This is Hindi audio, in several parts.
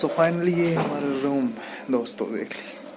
सो फाइनली ये हमारा रूम दोस्तों, देख लीजिए।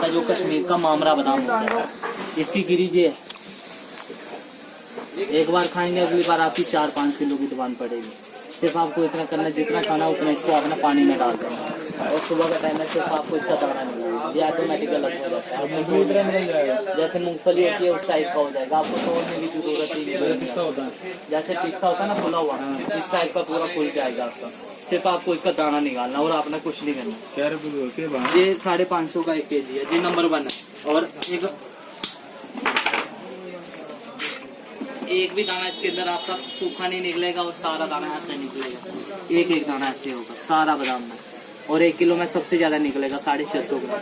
जो कश्मीर का मामरा बादाम होता है, इसकी गिरी ये एक बार खाएंगे, अगली बार आपकी 4-5 किलो की दुकान पड़ेगी। सिर्फ आपको इतना करना, जितना खाना उतना इसको अपना पानी में डाल देना, और सुबह का टाइम है सिर्फ आपको इसका दाना नहीं, ये ऑटोमेटिक अलग हो जाता है। जैसे मूंगफली होती है उस टाइप का हो जाएगा, आपको तोड़ने की जरूरत ही नहीं। जैसे पिस्ता होता है ना फुला हुआ, इस टाइप का पूरा फुल जाएगा आपका। सिर्फ आपको इसका दाना निकालना और आपने कुछ नहीं करना। ये 550 का 1 kg है, ये नंबर 1 है। और एक भी दाना इसके अंदर आपका सूखा नहीं निकलेगा, और सारा दाना ऐसे निकलेगा। एक एक दाना ऐसे होगा सारा बादाम में, और 1 किलो में सबसे ज्यादा निकलेगा 650 ग्राम।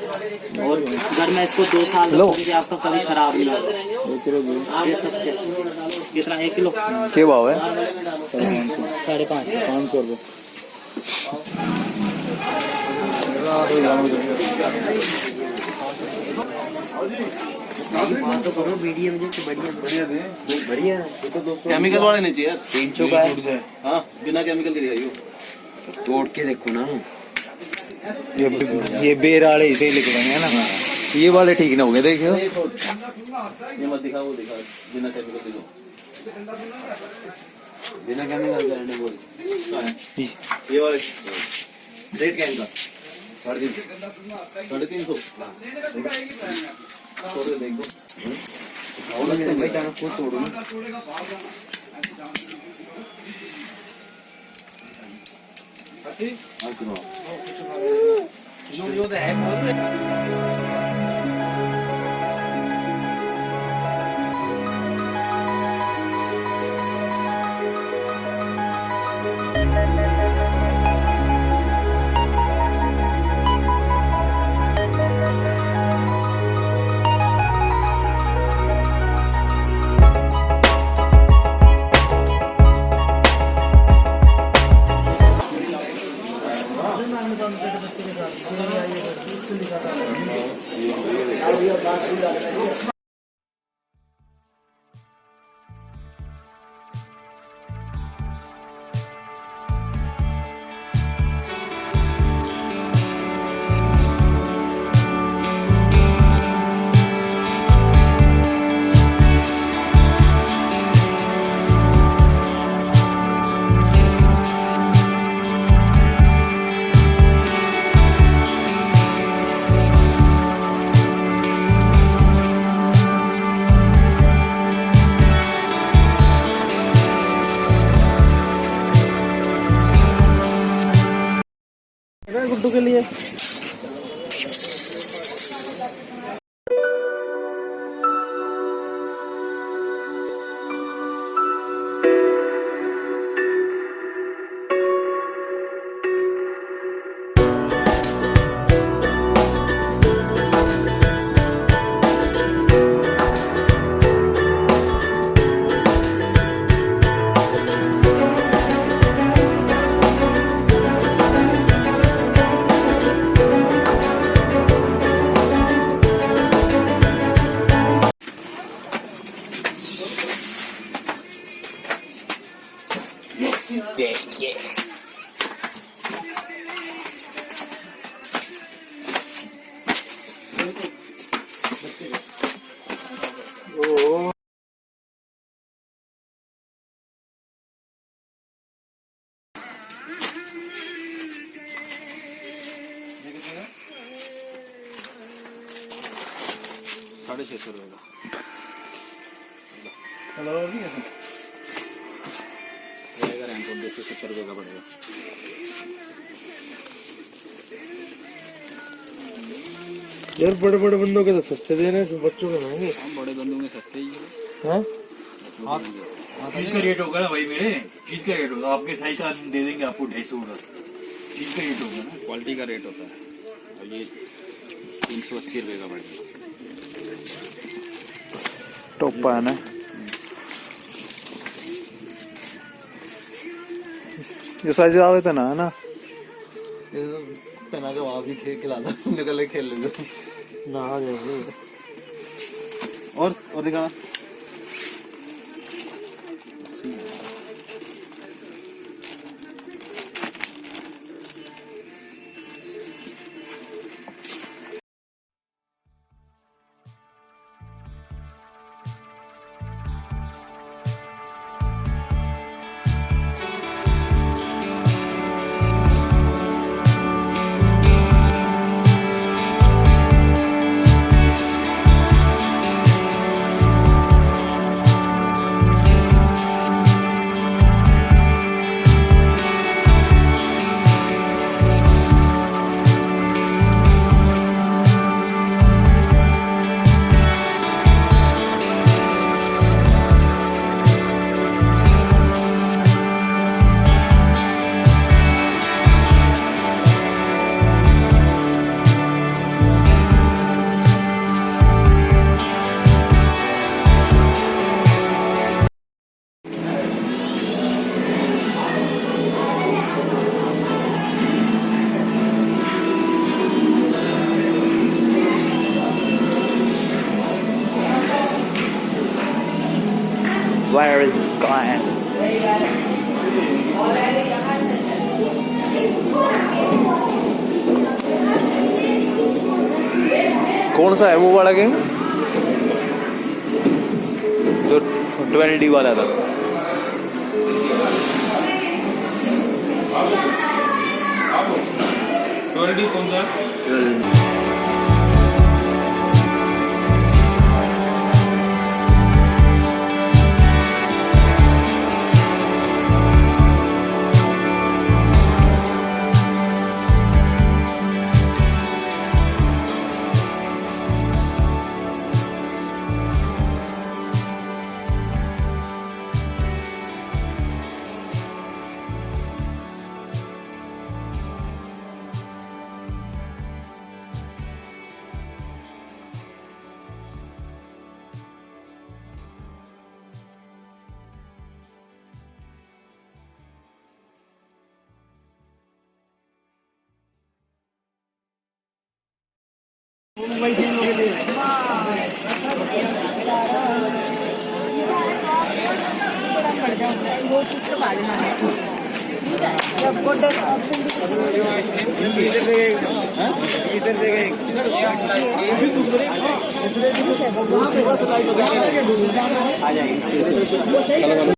और घर में इसको 2 साल रखोगे आपका कभी खराब नहीं होगा। ये सबसे कितना 1 किलो क्या भाव है? 550 रुपये। केमिकल वाले नहीं चाहिए, 300 का है। हाँ बिना केमिकल के दिखाइयो। तोड़ के देखो ना, ये बेर वाले इसे लिख रहे हैं ना, ये वाले ठीक ना हो गए, देखियो। ये मत दिखाओ, वो दिखाओ बिना केमिकल दिखाओ, बिना केमिकल करने बोल। ये वाले रेट क्या इनका? 350। थोड़े देखो भाई, जाना को तोड़ो ना। जो तो है गुड्डू के लिए। देखिए ₹650 का। हेलो रैनकोट 270 रुपये का पड़ेगा। यार बड़े बड़े बंदों के तो सस्ते दे रहे हैं, बच्चों के महंगे। बड़े बंदों में सस्ते ही हैं? चीज का रेट होगा ना भाई, मेरे चीज का रेट होगा, आपके साइज का दे देंगे आपको 250 का चीज का रेट होगा ना। क्वालिटी का रेट होता है। और ये 380 रुपये का पड़ेगा। टोपा है ना जो साइज आवे तो ना है ना पहना के वहां भी खेल खिला दो, निकल के खेल ले ना जैसे। और दिखा Where is this guy? कौन सा है वो वाला गेम जो 20D वाला था? कौन सा? वो चीज तो बाद में ठीक है जब गोटे इधर